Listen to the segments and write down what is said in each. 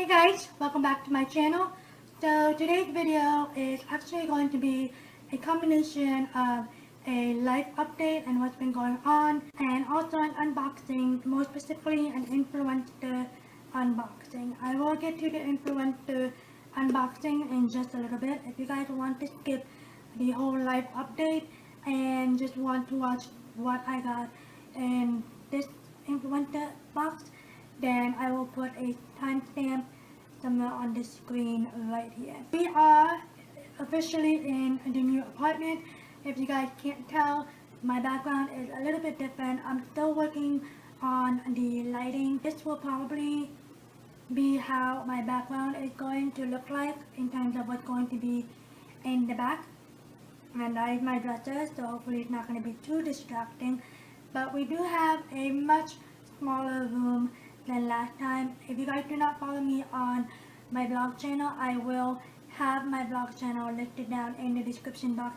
Hey guys, welcome back to my channel. So today's video is actually going to be a combination of a life update and what's been going on, and also an unboxing, more specifically an influencer unboxing. I will get to the influencer unboxing in just a little bit. If you guys want to skip the whole life update and just want to watch what I got in this influencer box, then I will put a timestamp somewhere on the screen right here. We are officially in the new apartment. If you guys can't tell, my background is a little bit different. I'm still working on the lighting. This will probably be how my background is going to look like in terms of what's going to be in the back. And that is my dresser, so hopefully it's not going to be too distracting. But we do have a much smaller room than last time. If you guys do not follow me on my vlog channel, I will have my vlog channel listed down in the description box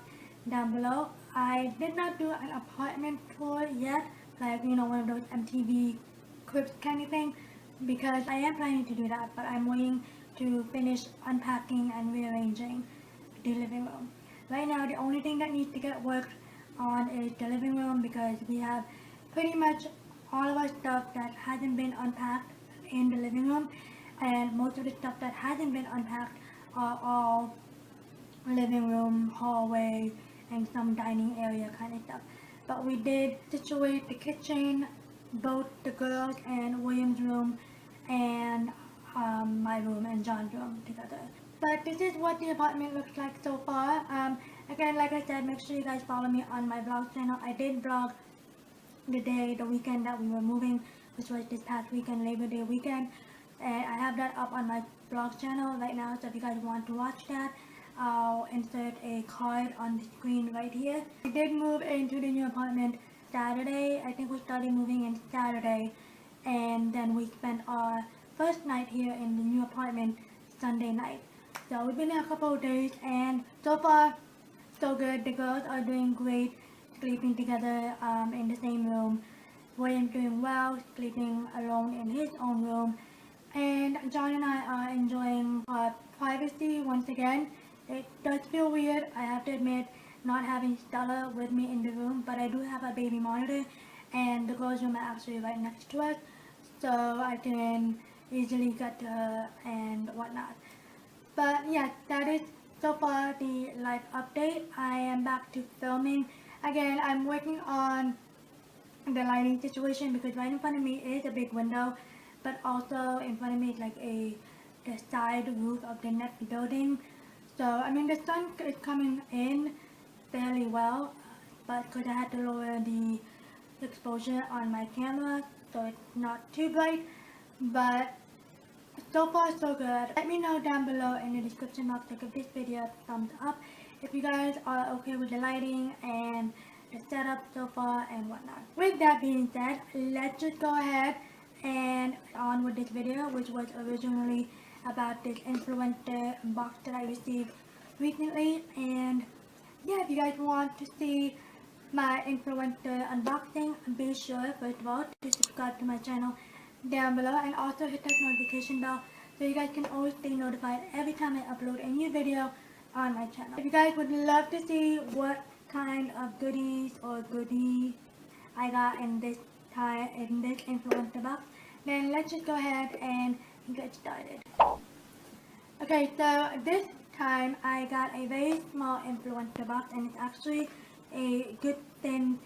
down below. I did not do an apartment tour yet, like one of those MTV clips kind of thing, because I am planning to do that, but I'm waiting to finish unpacking and rearranging the living room. Right now, the only thing that needs to get worked on is the living room, because we have pretty much all of our stuff that hasn't been unpacked in the living room, and most of the stuff that hasn't been unpacked are all living room, hallway, and some dining area kind of stuff. But we did situate the kitchen, both the girls and William's room, and my room and John's room together. But this is what the apartment looks like so far. Again, like I said, make sure you guys follow me on my vlog channel. I did vlog the weekend that we were moving, which was this past weekend, Labor Day weekend, and I have that up on my vlog channel right now, so if you guys want to watch that, I'll insert a card on the screen right here. We did move into the new apartment Saturday. I think we started moving in Saturday, and then we spent our first night here in the new apartment Sunday night. So we've been here a couple of days, and so far so good. The girls are doing great, sleeping together in the same room. William's doing well, sleeping alone in his own room, and John and I are enjoying our privacy once again. It does feel weird, I have to admit, not having Stella with me in the room, but I do have a baby monitor, and the girls' room are actually right next to us, so I can easily get to her and whatnot. But yeah, that is so far the life update. I am back to filming. Again, I'm working on the lighting situation, because right in front of me is a big window, but also in front of me is like the side roof of the next building. So I mean, the sun is coming in fairly well, but because I had to lower the exposure on my camera so it's not too bright. But so far so good. Let me know down below in the description box to give this video a thumbs up if you guys are okay with the lighting and the setup so far and whatnot. With that being said, let's just go ahead and on with this video, which was originally about this influencer box that I received recently. And yeah, if you guys want to see my influencer unboxing, be sure first of all to subscribe to my channel down below, and also hit that notification bell so you guys can always stay notified every time I upload a new video on my channel. If you guys would love to see what kind of goodies or goodie I got in this influencer box, then let's just go ahead and get started. Okay, so this time I got a very small influencer box, and it's actually a good thin,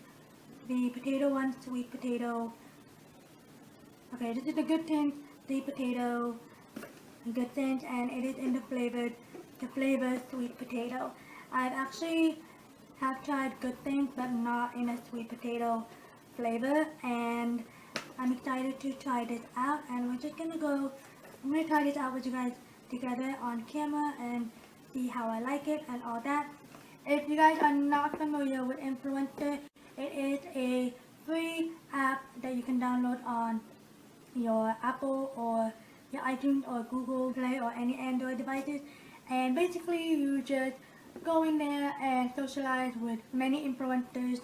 the potato one, sweet potato. Okay, this is the Good Thins sweet potato, Good Thins, and it is in the flavor sweet potato. I've actually have tried Good Thins, but not in a sweet potato flavor, and I'm excited to try this out. And we're just gonna I'm gonna try this out with you guys together on camera and see how I like it and all that. If you guys are not familiar with Influencer, it is a free app that you can download on your Apple or your iTunes or Google Play or any Android devices, and basically you just go in there and socialize with many influencers,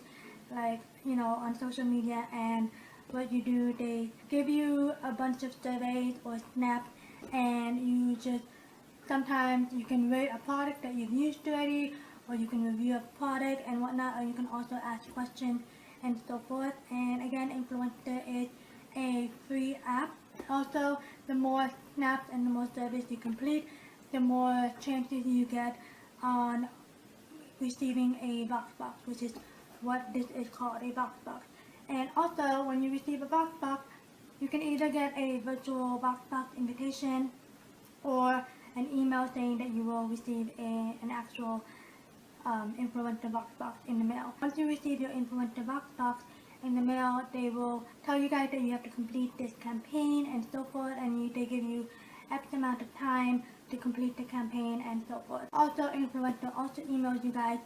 like on social media. And what you do, they give you a bunch of surveys or snaps and you just sometimes you can rate a product that you've used already, or you can review a product and whatnot, or you can also ask questions and so forth. And again, Influenster is a free app. Also, the more snaps and the more surveys you complete, the more chances you get on receiving a Voxbox, which is what this is called, a Voxbox. And also, when you receive a Voxbox, you can either get a virtual Voxbox invitation or an email saying that you will receive an actual Influencer Voxbox in the mail. Once you receive your Influencer Voxbox in the mail, they will tell you guys that you have to complete this campaign and so forth, and they give you X amount of time to complete the campaign and so forth. Also, Influencer also emails you guys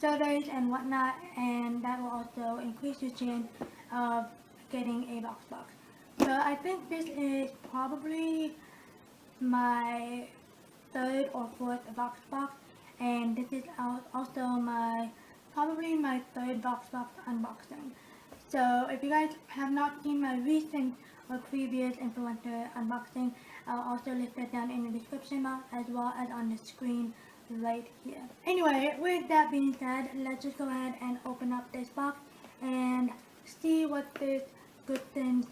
surveys and whatnot, and that will also increase your chance of getting a Voxbox. So I think this is probably my third or fourth Voxbox, and this is also probably my third Voxbox unboxing. So if you guys have not seen my recent or previous Influencer unboxing, I'll also list that down in the description box as well as on the screen right here. Anyway, with that being said, let's just go ahead and open up this box and see what this Good Thins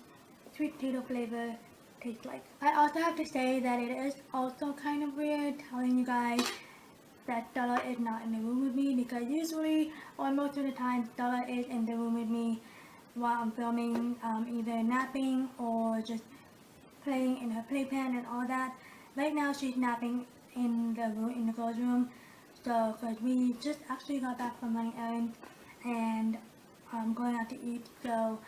sweet potato flavor tastes like. I also have to say that it is also kind of weird telling you guys that Stella is not in the room with me, because usually or most of the time Stella is in the room with me while I'm filming, either napping or just playing in her playpen and all that. Right now she's napping in the girls' room, so because we just actually got back from running errands and going out to eat, so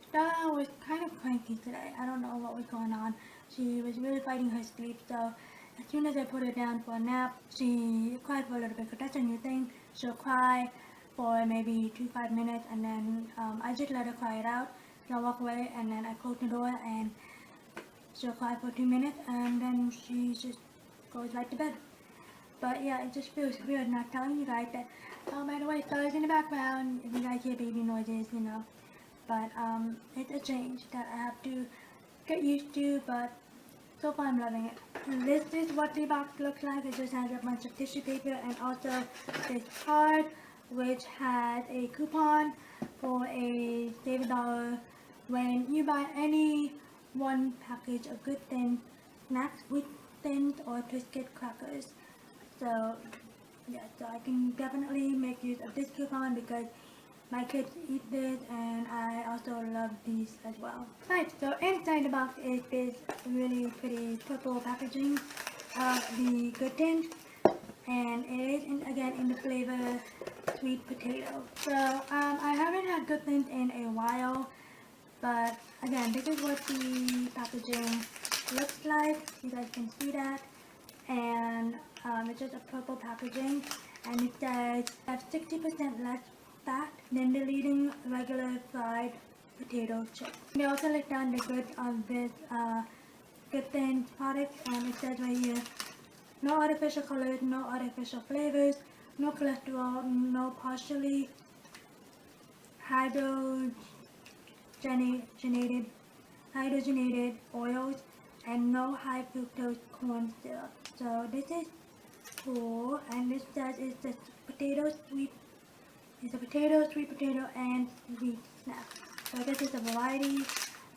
Stella was kind of cranky today. I don't know what was going on. She was really fighting her sleep, so as soon as I put her down for a nap, she cried for a little bit, because that's a new thing. She'll cry for maybe 2-5 minutes, and then I just let her cry it out. She'll walk away, and then I close the door, and she'll cry for 2 minutes, and then she just goes right to bed. But yeah, it just feels weird not telling you guys that, oh, by the way, Stella's in the background, if you guys hear baby noises, you know. But it's a change that I have to get used to, but so far I'm loving it. This is what the box looks like. It just has a bunch of tissue paper and also this card, which has a coupon for a save $1 when you buy any one package of Good Thins snacks, Wheat Thins, or Twisted crackers. So yeah, so I can definitely make use of this coupon because my kids eat this, and I also love these as well. Right, so inside the box is this really pretty purple packaging of the Good Thins, and it is again in the flavor sweet potato. So I haven't had Good Thins in a while, but again, this is what the packaging looks like. You guys can see that, and it's just a purple packaging, and it says have 60% less fat than the leading regular fried potato chip. They also list down the goods of this Good Thins product, and it says right here, no artificial colors, no artificial flavors, no cholesterol, no partially hydrogenated oils, and no high fructose corn syrup. So this is cool, and this says it's a potato, sweet potato, and sweet snack. So I guess it's a variety.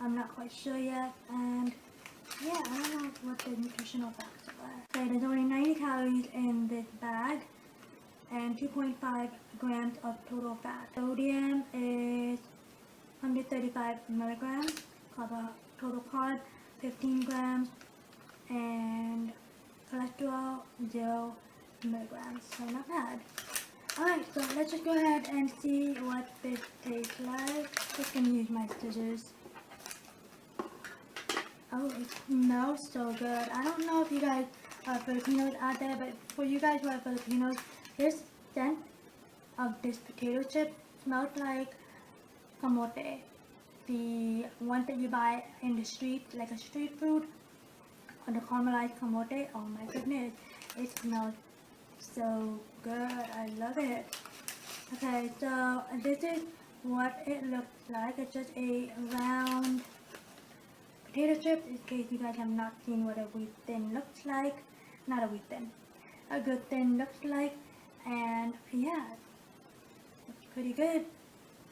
I'm not quite sure yet, and yeah, I don't know what the nutritional facts are. So there's only 90 calories in this bag, and 2.5 grams of total fat. Sodium is 135 milligrams, total carb 15 grams, and cholesterol 0 milligrams. So not bad. Alright, so let's just go ahead and see what this tastes like. Just gonna use my scissors. Oh, it smells so good. I don't know if you guys are Filipinos out there, but for you guys who are Filipinos, this scent of this potato chip smells like kamote. The one that you buy in the street, like a street food, or the caramelized kamote. Oh my goodness, it smells so good. I love it. Okay, so this is what it looks like. It's just a round potato chips in case you guys have not seen what a wheat thin looks like. Not a wheat thin. A good thin looks like. And yeah, it's pretty good.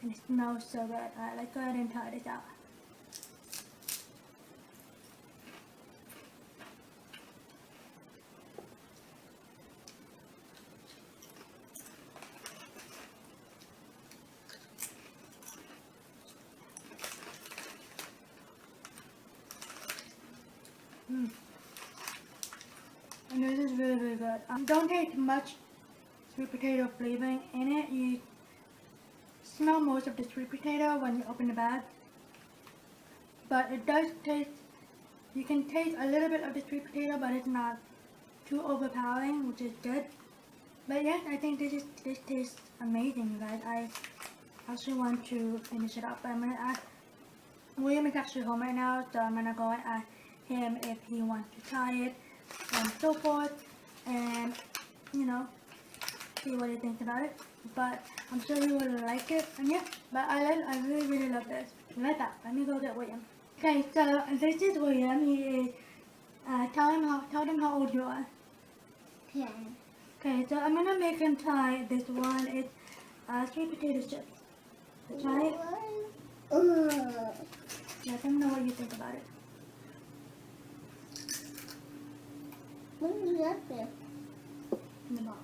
And it smells so good. Alright, let's go ahead and try this out. And this is really, really good. Don't taste much sweet potato flavoring in it. You smell most of the sweet potato when you open the bag. But it does taste, you can taste a little bit of the sweet potato, but it's not too overpowering, which is good. But yes, I think this tastes amazing, you guys. I actually want to finish it up, but I'm gonna ask, William is actually home right now, so I'm gonna go and ask him if he wants to try it and so forth, and you know, see what he thinks about it. But I'm sure he will like it. And yeah, but I really, really love this. Like that. Let me go get William. Okay, so this is William. He is tell them how old you are. 10. Okay, so I'm gonna make him try this one. It's sweet potato chips. So try it. Let them know what you think about it. What is that there? In the box.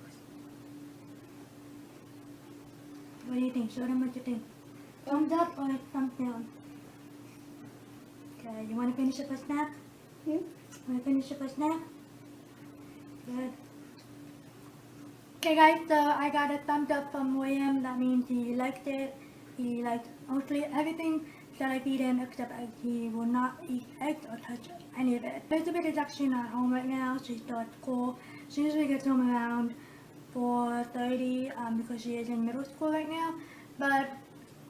What do you think? Show them what you think. Thumbs up or thumbs down? Okay, you want to finish it for snack? Want to finish it for snack? Good. Okay guys, so I got a thumbs up from William. That means he liked it. He liked mostly everything that I feed him except eggs. He will not eat eggs or touch any of it. Elizabeth is actually not home right now. She's still at school. She usually gets home around 4:30 because she is in middle school right now. But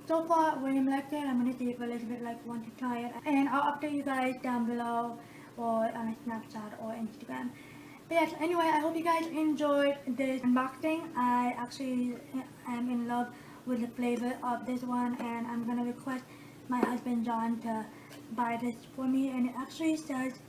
so far, William liked it. I'm going to see if Elizabeth wants to try it. And I'll update you guys down below or on Snapchat or Instagram. But yes, anyway, I hope you guys enjoyed this unboxing. I actually am in love with the flavor of this one, and I'm going to request my husband John to buy this for me. And it actually says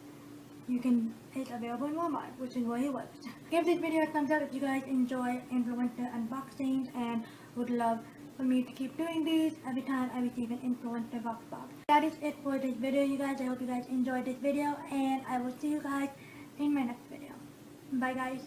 it's available in Walmart, which is where he works. Give this video a thumbs up if you guys enjoy influencer unboxings and would love for me to keep doing these every time I receive an Influencer Voxbox. That is it for this video, you guys. I hope you guys enjoyed this video, and I will see you guys in my next video. Bye guys.